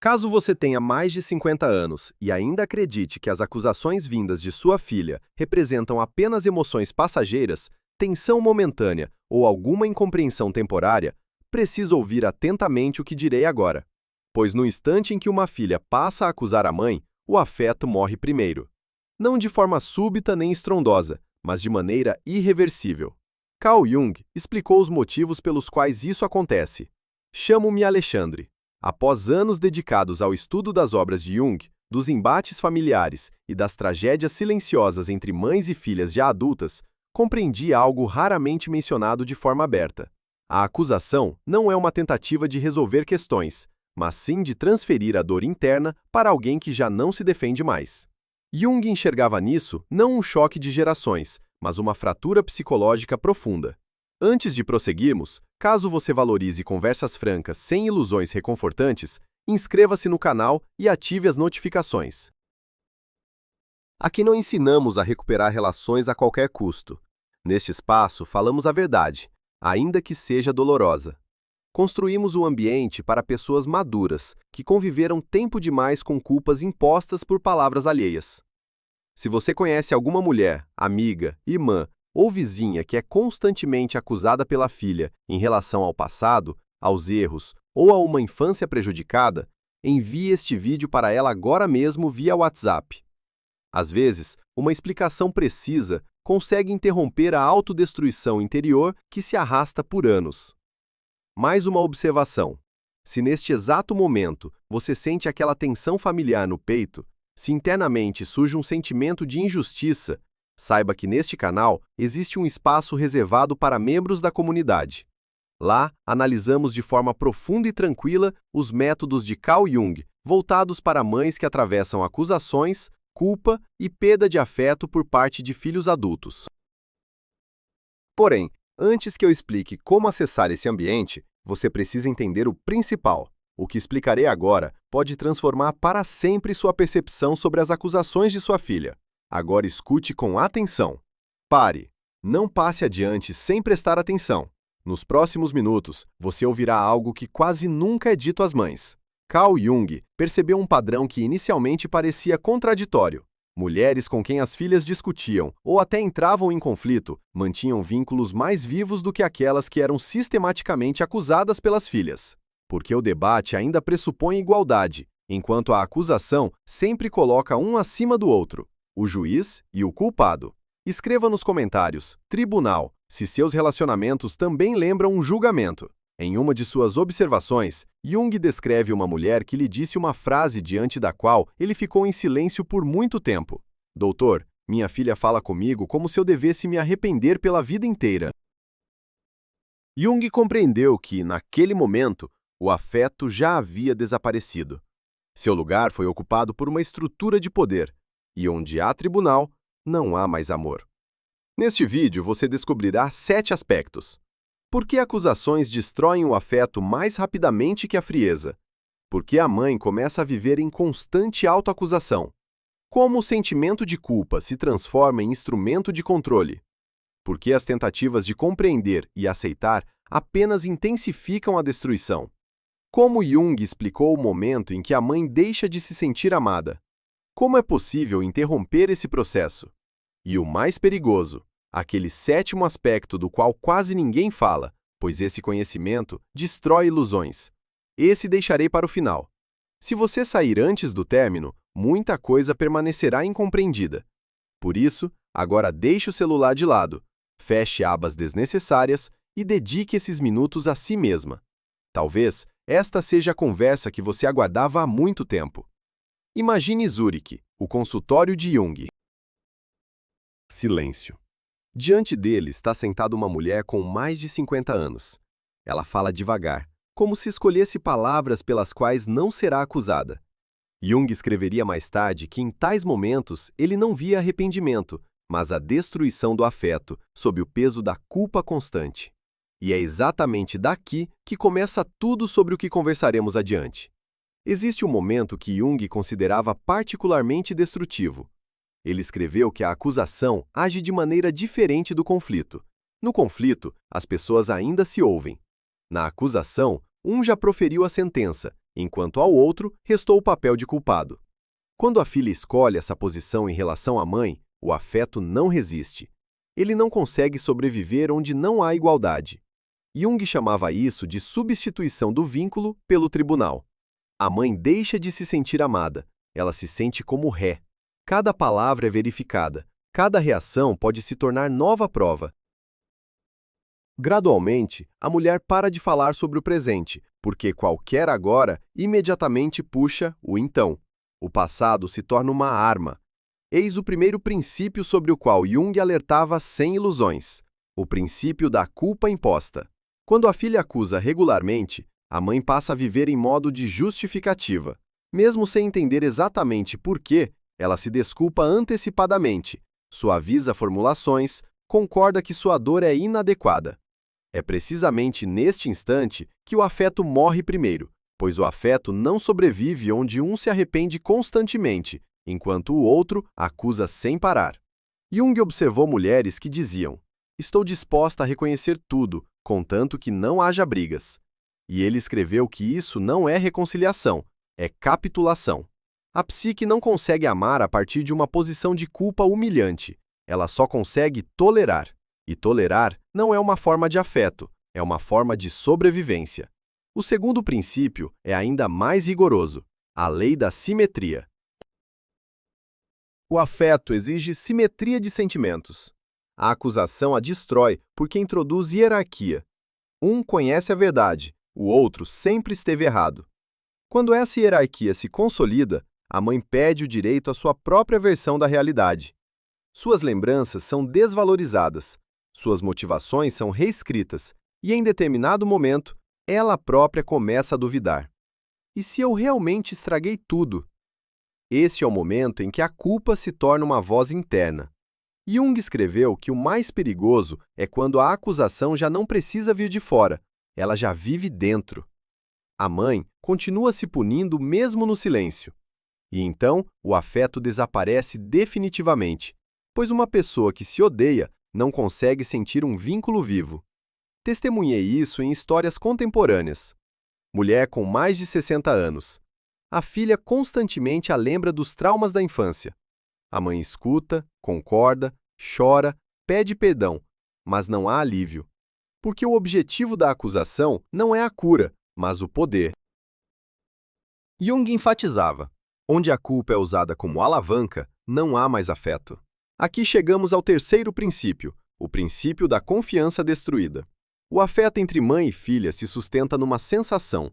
Caso você tenha mais de 50 anos e ainda acredite que as acusações vindas de sua filha representam apenas emoções passageiras, tensão momentânea ou alguma incompreensão temporária, precisa ouvir atentamente o que direi agora. Pois no instante em que uma filha passa a acusar a mãe, o afeto morre primeiro. Não de forma súbita nem estrondosa, mas de maneira irreversível. Carl Jung explicou os motivos pelos quais isso acontece. Chamo-me Alexandre. Após anos dedicados ao estudo das obras de Jung, dos embates familiares e das tragédias silenciosas entre mães e filhas já adultas, compreendi algo raramente mencionado de forma aberta. A acusação não é uma tentativa de resolver questões, mas sim de transferir a dor interna para alguém que já não se defende mais. Jung enxergava nisso não um choque de gerações, mas uma fratura psicológica profunda. Antes de prosseguirmos, caso você valorize conversas francas sem ilusões reconfortantes, inscreva-se no canal e ative as notificações. Aqui não ensinamos a recuperar relações a qualquer custo. Neste espaço, falamos a verdade, ainda que seja dolorosa. Construímos um ambiente para pessoas maduras, que conviveram tempo demais com culpas impostas por palavras alheias. Se você conhece alguma mulher, amiga, irmã ou vizinha que é constantemente acusada pela filha em relação ao passado, aos erros ou a uma infância prejudicada, envie este vídeo para ela agora mesmo via WhatsApp. Às vezes, uma explicação precisa consegue interromper a autodestruição interior que se arrasta por anos. Mais uma observação. Se neste exato momento você sente aquela tensão familiar no peito, se internamente surge um sentimento de injustiça, saiba que neste canal existe um espaço reservado para membros da comunidade. Lá, analisamos de forma profunda e tranquila os métodos de Carl Jung, voltados para mães que atravessam acusações, culpa e perda de afeto por parte de filhos adultos. Porém, antes que eu explique como acessar esse ambiente, você precisa entender o principal. O que explicarei agora pode transformar para sempre sua percepção sobre as acusações de sua filha. Agora escute com atenção. Pare. Não passe adiante sem prestar atenção. Nos próximos minutos, você ouvirá algo que quase nunca é dito às mães. Carl Jung percebeu um padrão que inicialmente parecia contraditório. Mulheres com quem as filhas discutiam ou até entravam em conflito mantinham vínculos mais vivos do que aquelas que eram sistematicamente acusadas pelas filhas. Porque o debate ainda pressupõe igualdade, enquanto a acusação sempre coloca um acima do outro, o juiz e o culpado. Escreva nos comentários, tribunal, se seus relacionamentos também lembram um julgamento. Em uma de suas observações, Jung descreve uma mulher que lhe disse uma frase diante da qual ele ficou em silêncio por muito tempo. Doutor, minha filha fala comigo como se eu devesse me arrepender pela vida inteira. Jung compreendeu que, naquele momento, o afeto já havia desaparecido. Seu lugar foi ocupado por uma estrutura de poder, e onde há tribunal, não há mais amor. Neste vídeo, você descobrirá 7 aspectos. Por que acusações destroem o afeto mais rapidamente que a frieza? Por que a mãe começa a viver em constante autoacusação? Como o sentimento de culpa se transforma em instrumento de controle? Por que as tentativas de compreender e aceitar apenas intensificam a destruição? Como Jung explicou o momento em que a mãe deixa de se sentir amada? Como é possível interromper esse processo? E o mais perigoso, aquele 7º aspecto do qual quase ninguém fala, pois esse conhecimento destrói ilusões. Esse deixarei para o final. Se você sair antes do término, muita coisa permanecerá incompreendida. Por isso, agora deixe o celular de lado, feche abas desnecessárias e dedique esses minutos a si mesma. Talvez esta seja a conversa que você aguardava há muito tempo. Imagine Zurich, o consultório de Jung. Silêncio. Diante dele está sentada uma mulher com mais de 50 anos. Ela fala devagar, como se escolhesse palavras pelas quais não será acusada. Jung escreveria mais tarde que em tais momentos ele não via arrependimento, mas a destruição do afeto, sob o peso da culpa constante. E é exatamente daqui que começa tudo sobre o que conversaremos adiante. Existe um momento que Jung considerava particularmente destrutivo. Ele escreveu que a acusação age de maneira diferente do conflito. No conflito, as pessoas ainda se ouvem. Na acusação, um já proferiu a sentença, enquanto ao outro restou o papel de culpado. Quando a filha escolhe essa posição em relação à mãe, o afeto não resiste. Ele não consegue sobreviver onde não há igualdade. Jung chamava isso de substituição do vínculo pelo tribunal. A mãe deixa de se sentir amada, ela se sente como ré. Cada palavra é verificada, cada reação pode se tornar nova prova. Gradualmente, a mulher para de falar sobre o presente, porque qualquer agora imediatamente puxa o então. O passado se torna uma arma. Eis o primeiro princípio sobre o qual Jung alertava sem ilusões: o princípio da culpa imposta. Quando a filha acusa regularmente, a mãe passa a viver em modo de justificativa. Mesmo sem entender exatamente por quê, ela se desculpa antecipadamente, suaviza formulações, concorda que sua dor é inadequada. É precisamente neste instante que o afeto morre primeiro, pois o afeto não sobrevive onde um se arrepende constantemente, enquanto o outro acusa sem parar. Jung observou mulheres que diziam: "Estou disposta a reconhecer tudo, contanto que não haja brigas." E ele escreveu que isso não é reconciliação, é capitulação. A psique não consegue amar a partir de uma posição de culpa humilhante. Ela só consegue tolerar. E tolerar não é uma forma de afeto, é uma forma de sobrevivência. O segundo princípio é ainda mais rigoroso: a lei da simetria. O afeto exige simetria de sentimentos. A acusação a destrói porque introduz hierarquia. Um conhece a verdade, o outro sempre esteve errado. Quando essa hierarquia se consolida, a mãe pede o direito à sua própria versão da realidade. Suas lembranças são desvalorizadas, suas motivações são reescritas, e em determinado momento, ela própria começa a duvidar. E se eu realmente estraguei tudo? Este é o momento em que a culpa se torna uma voz interna. Jung escreveu que o mais perigoso é quando a acusação já não precisa vir de fora, ela já vive dentro. A mãe continua se punindo mesmo no silêncio. E então, o afeto desaparece definitivamente, pois uma pessoa que se odeia não consegue sentir um vínculo vivo. Testemunhei isso em histórias contemporâneas. Mulher com mais de 60 anos. A filha constantemente a lembra dos traumas da infância. A mãe escuta, concorda, chora, pede perdão, mas não há alívio. Porque o objetivo da acusação não é a cura, mas o poder. Jung enfatizava: onde a culpa é usada como alavanca, não há mais afeto. Aqui chegamos ao terceiro princípio, o princípio da confiança destruída. O afeto entre mãe e filha se sustenta numa sensação: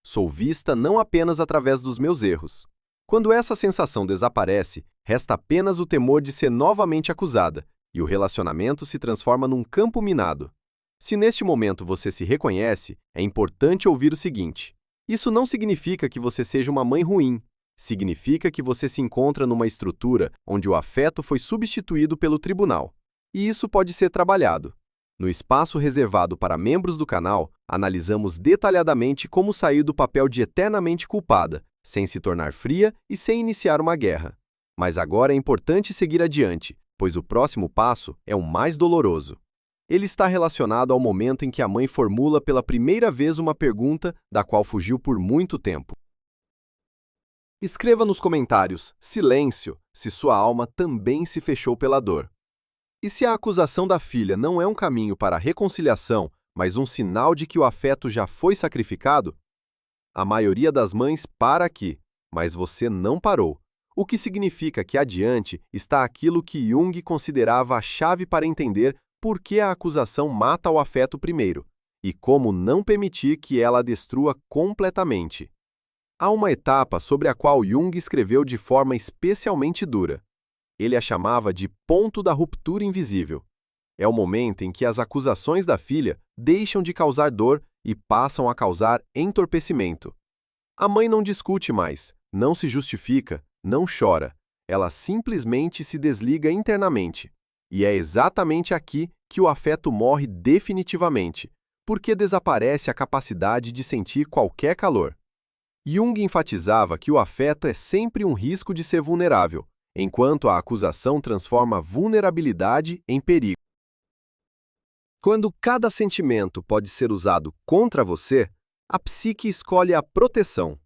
sou vista não apenas através dos meus erros. Quando essa sensação desaparece, resta apenas o temor de ser novamente acusada, e o relacionamento se transforma num campo minado. Se neste momento você se reconhece, é importante ouvir o seguinte: isso não significa que você seja uma mãe ruim. Significa que você se encontra numa estrutura onde o afeto foi substituído pelo tribunal. E isso pode ser trabalhado. No espaço reservado para membros do canal, analisamos detalhadamente como sair do papel de eternamente culpada, sem se tornar fria e sem iniciar uma guerra. Mas agora é importante seguir adiante, pois o próximo passo é o mais doloroso. Ele está relacionado ao momento em que a mãe formula pela primeira vez uma pergunta da qual fugiu por muito tempo. Escreva nos comentários, silêncio, se sua alma também se fechou pela dor. E se a acusação da filha não é um caminho para a reconciliação, mas um sinal de que o afeto já foi sacrificado? A maioria das mães para aqui, mas você não parou. O que significa que adiante está aquilo que Jung considerava a chave para entender por que a acusação mata o afeto primeiro, e como não permitir que ela a destrua completamente. Há uma etapa sobre a qual Jung escreveu de forma especialmente dura. Ele a chamava de ponto da ruptura invisível. É o momento em que as acusações da filha deixam de causar dor e passam a causar entorpecimento. A mãe não discute mais, não se justifica, não chora. Ela simplesmente se desliga internamente. E é exatamente aqui que o afeto morre definitivamente, porque desaparece a capacidade de sentir qualquer calor. Jung enfatizava que o afeto é sempre um risco de ser vulnerável, enquanto a acusação transforma a vulnerabilidade em perigo. Quando cada sentimento pode ser usado contra você, a psique escolhe a proteção.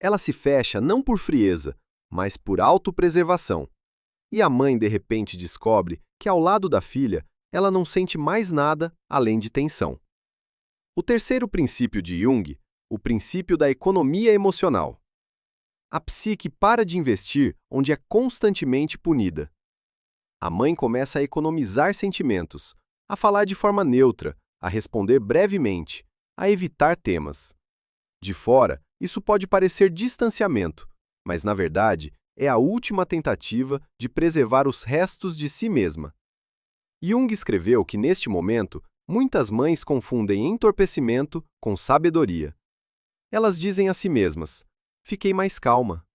Ela se fecha não por frieza, mas por autopreservação. E a mãe, de repente, descobre que, ao lado da filha, ela não sente mais nada além de tensão. O terceiro princípio de Jung, o princípio da economia emocional. A psique para de investir onde é constantemente punida. A mãe começa a economizar sentimentos, a falar de forma neutra, a responder brevemente, a evitar temas. De fora, isso pode parecer distanciamento, mas na verdade é a última tentativa de preservar os restos de si mesma. Jung escreveu que neste momento, muitas mães confundem entorpecimento com sabedoria. Elas dizem a si mesmas: fiquei mais calma.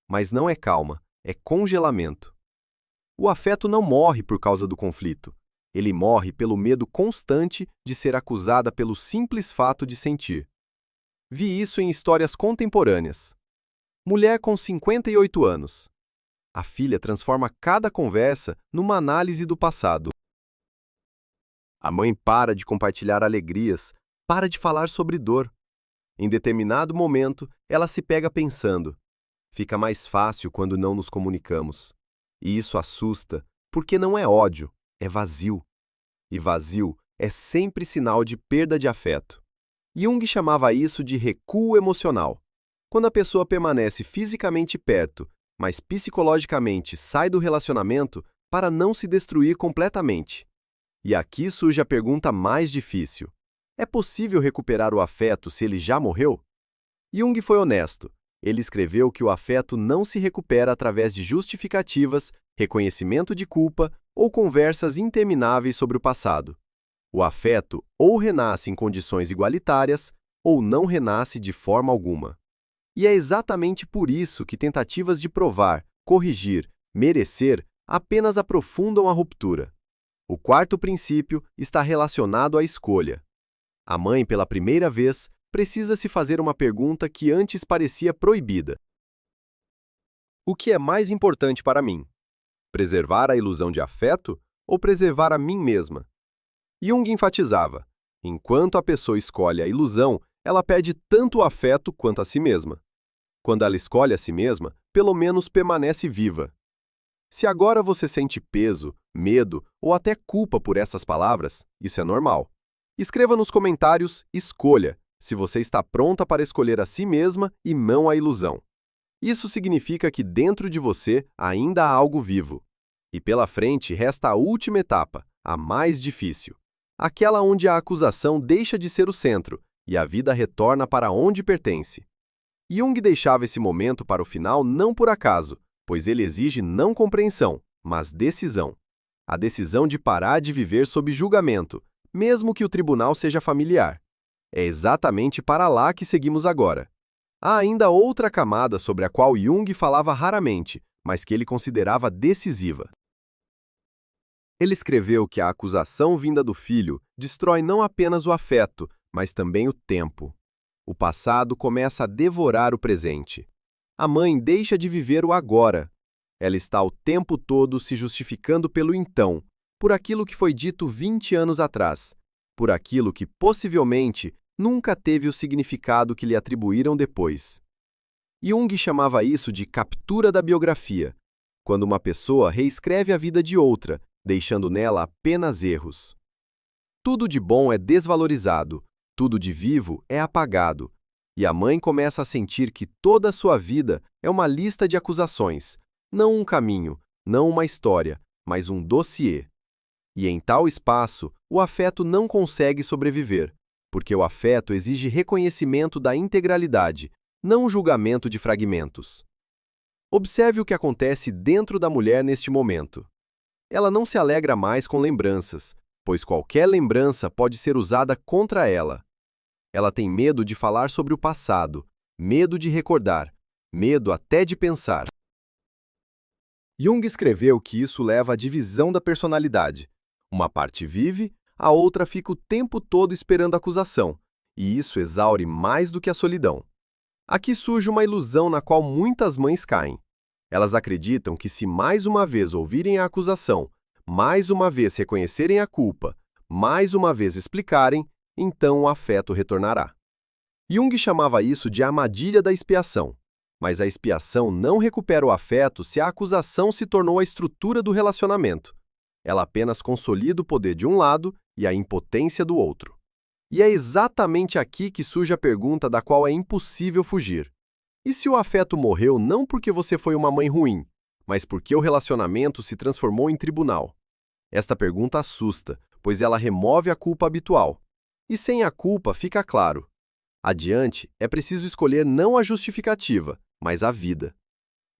Mas não é calma, é congelamento. O afeto não morre por causa do conflito. Ele morre pelo medo constante de ser acusada pelo simples fato de sentir. Vi isso em histórias contemporâneas. Mulher com 58 anos. A filha transforma cada conversa numa análise do passado. A mãe para de compartilhar alegrias, para de falar sobre dor. Em determinado momento, ela se pega pensando: fica mais fácil quando não nos comunicamos. E isso assusta, porque não é ódio, é vazio. E vazio é sempre sinal de perda de afeto. Jung chamava isso de recuo emocional. Quando a pessoa permanece fisicamente perto, mas psicologicamente sai do relacionamento para não se destruir completamente. E aqui surge a pergunta mais difícil: é possível recuperar o afeto se ele já morreu? Jung foi honesto. Ele escreveu que o afeto não se recupera através de justificativas, reconhecimento de culpa ou conversas intermináveis sobre o passado. O afeto ou renasce em condições igualitárias ou não renasce de forma alguma. E é exatamente por isso que tentativas de provar, corrigir, merecer apenas aprofundam a ruptura. O quarto princípio está relacionado à escolha. A mãe, pela primeira vez, precisa se fazer uma pergunta que antes parecia proibida. O que é mais importante para mim? Preservar a ilusão de afeto ou preservar a mim mesma? Jung enfatizava: enquanto a pessoa escolhe a ilusão, ela perde tanto o afeto quanto a si mesma. Quando ela escolhe a si mesma, pelo menos permanece viva. Se agora você sente peso, medo ou até culpa por essas palavras, isso é normal. Escreva nos comentários "escolha" se você está pronta para escolher a si mesma e não a ilusão. Isso significa que dentro de você ainda há algo vivo. E pela frente resta a última etapa, a mais difícil. Aquela onde a acusação deixa de ser o centro e a vida retorna para onde pertence. Jung deixava esse momento para o final não por acaso, pois ele exige não compreensão, mas decisão. A decisão de parar de viver sob julgamento, mesmo que o tribunal seja familiar. É exatamente para lá que seguimos agora. Há ainda outra camada sobre a qual Jung falava raramente, mas que ele considerava decisiva. Ele escreveu que a acusação vinda do filho destrói não apenas o afeto, mas também o tempo. O passado começa a devorar o presente. A mãe deixa de viver o agora. Ela está o tempo todo se justificando pelo então, por aquilo que foi dito 20 anos atrás, por aquilo que possivelmente nunca teve o significado que lhe atribuíram depois. Jung chamava isso de captura da biografia, quando uma pessoa reescreve a vida de outra, deixando nela apenas erros. Tudo de bom é desvalorizado, tudo de vivo é apagado, e a mãe começa a sentir que toda a sua vida é uma lista de acusações, não um caminho, não uma história, mas um dossiê. E em tal espaço, o afeto não consegue sobreviver, porque o afeto exige reconhecimento da integralidade, não julgamento de fragmentos. Observe o que acontece dentro da mulher neste momento. Ela não se alegra mais com lembranças, pois qualquer lembrança pode ser usada contra ela. Ela tem medo de falar sobre o passado, medo de recordar, medo até de pensar. Jung escreveu que isso leva à divisão da personalidade. Uma parte vive, a outra fica o tempo todo esperando a acusação, e isso exaure mais do que a solidão. Aqui surge uma ilusão na qual muitas mães caem. Elas acreditam que se mais uma vez ouvirem a acusação, mais uma vez reconhecerem a culpa, mais uma vez explicarem, então o afeto retornará. Jung chamava isso de armadilha da expiação. Mas a expiação não recupera o afeto se a acusação se tornou a estrutura do relacionamento. Ela apenas consolida o poder de um lado e a impotência do outro. E é exatamente aqui que surge a pergunta da qual é impossível fugir. E se o afeto morreu não porque você foi uma mãe ruim, mas porque o relacionamento se transformou em tribunal? Esta pergunta assusta, pois ela remove a culpa habitual. E sem a culpa fica claro. Adiante, é preciso escolher não a justificativa, mas a vida.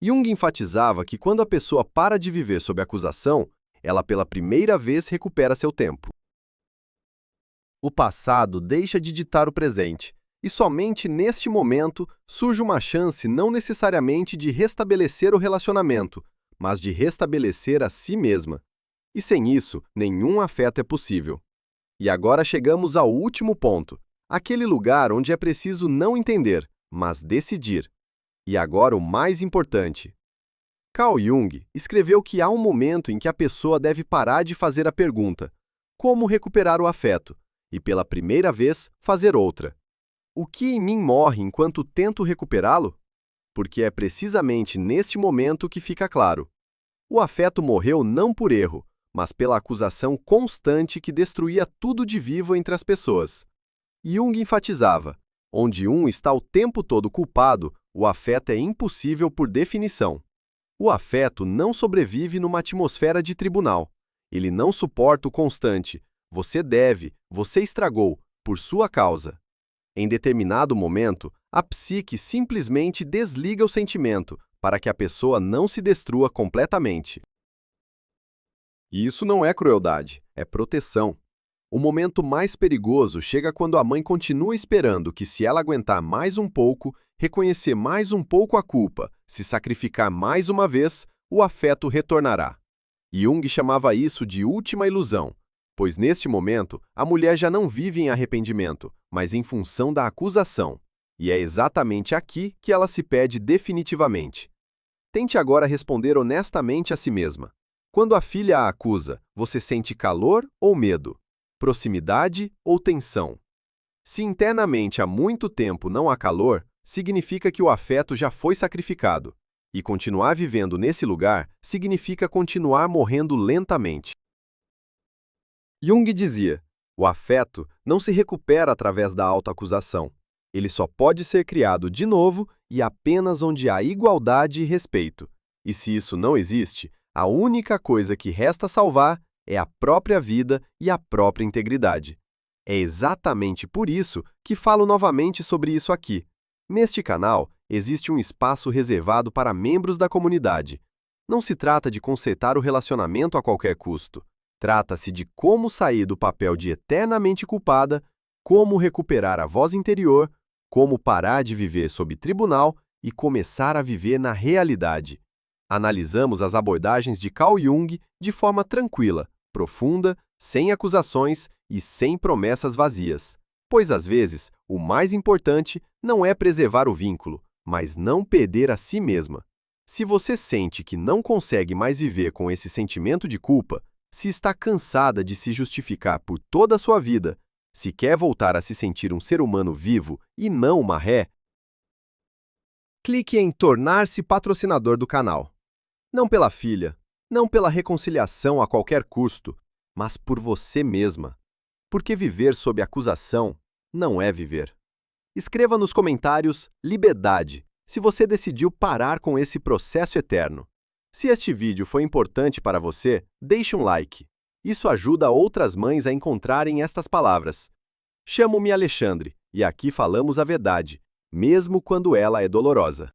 Jung enfatizava que quando a pessoa para de viver sob acusação, ela pela primeira vez recupera seu tempo. O passado deixa de ditar o presente, e somente neste momento surge uma chance não necessariamente de restabelecer o relacionamento, mas de restabelecer a si mesma. E sem isso, nenhum afeto é possível. E agora chegamos ao último ponto, aquele lugar onde é preciso não entender, mas decidir. E agora o mais importante. Carl Jung escreveu que há um momento em que a pessoa deve parar de fazer a pergunta: como recuperar o afeto? E pela primeira vez, fazer outra: o que em mim morre enquanto tento recuperá-lo? Porque é precisamente neste momento que fica claro. O afeto morreu não por erro, mas pela acusação constante que destruía tudo de vivo entre as pessoas. Jung enfatizava: onde um está o tempo todo culpado, o afeto é impossível por definição. O afeto não sobrevive numa atmosfera de tribunal. Ele não suporta o constante: você deve, você estragou, por sua causa. Em determinado momento, a psique simplesmente desliga o sentimento para que a pessoa não se destrua completamente. E isso não é crueldade, é proteção. O momento mais perigoso chega quando a mãe continua esperando que, se ela aguentar mais um pouco, reconhecer mais um pouco a culpa, se sacrificar mais uma vez, o afeto retornará. Jung chamava isso de última ilusão, pois neste momento a mulher já não vive em arrependimento, mas em função da acusação. E é exatamente aqui que ela se perde definitivamente. Tente agora responder honestamente a si mesma. Quando a filha a acusa, você sente calor ou medo? Proximidade ou tensão? Se internamente há muito tempo não há calor, significa que o afeto já foi sacrificado. E continuar vivendo nesse lugar significa continuar morrendo lentamente. Jung dizia: o afeto não se recupera através da autoacusação. Ele só pode ser criado de novo e apenas onde há igualdade e respeito. E se isso não existe, a única coisa que resta salvar é a própria vida e a própria integridade. É exatamente por isso que falo novamente sobre isso aqui. Neste canal, existe um espaço reservado para membros da comunidade. Não se trata de consertar o relacionamento a qualquer custo. Trata-se de como sair do papel de eternamente culpada, como recuperar a voz interior, como parar de viver sob tribunal e começar a viver na realidade. Analisamos as abordagens de Carl Jung de forma tranquila, profunda, sem acusações e sem promessas vazias. Pois às vezes, o mais importante não é preservar o vínculo, mas não perder a si mesma. Se você sente que não consegue mais viver com esse sentimento de culpa, se está cansada de se justificar por toda a sua vida, se quer voltar a se sentir um ser humano vivo e não uma ré, clique em tornar-se patrocinador do canal. Não pela filha, não pela reconciliação a qualquer custo, mas por você mesma. Porque viver sob acusação não é viver. Escreva nos comentários liberdade se você decidiu parar com esse processo eterno. Se este vídeo foi importante para você, deixe um like. Isso ajuda outras mães a encontrarem estas palavras. Chamo-me Alexandre e aqui falamos a verdade, mesmo quando ela é dolorosa.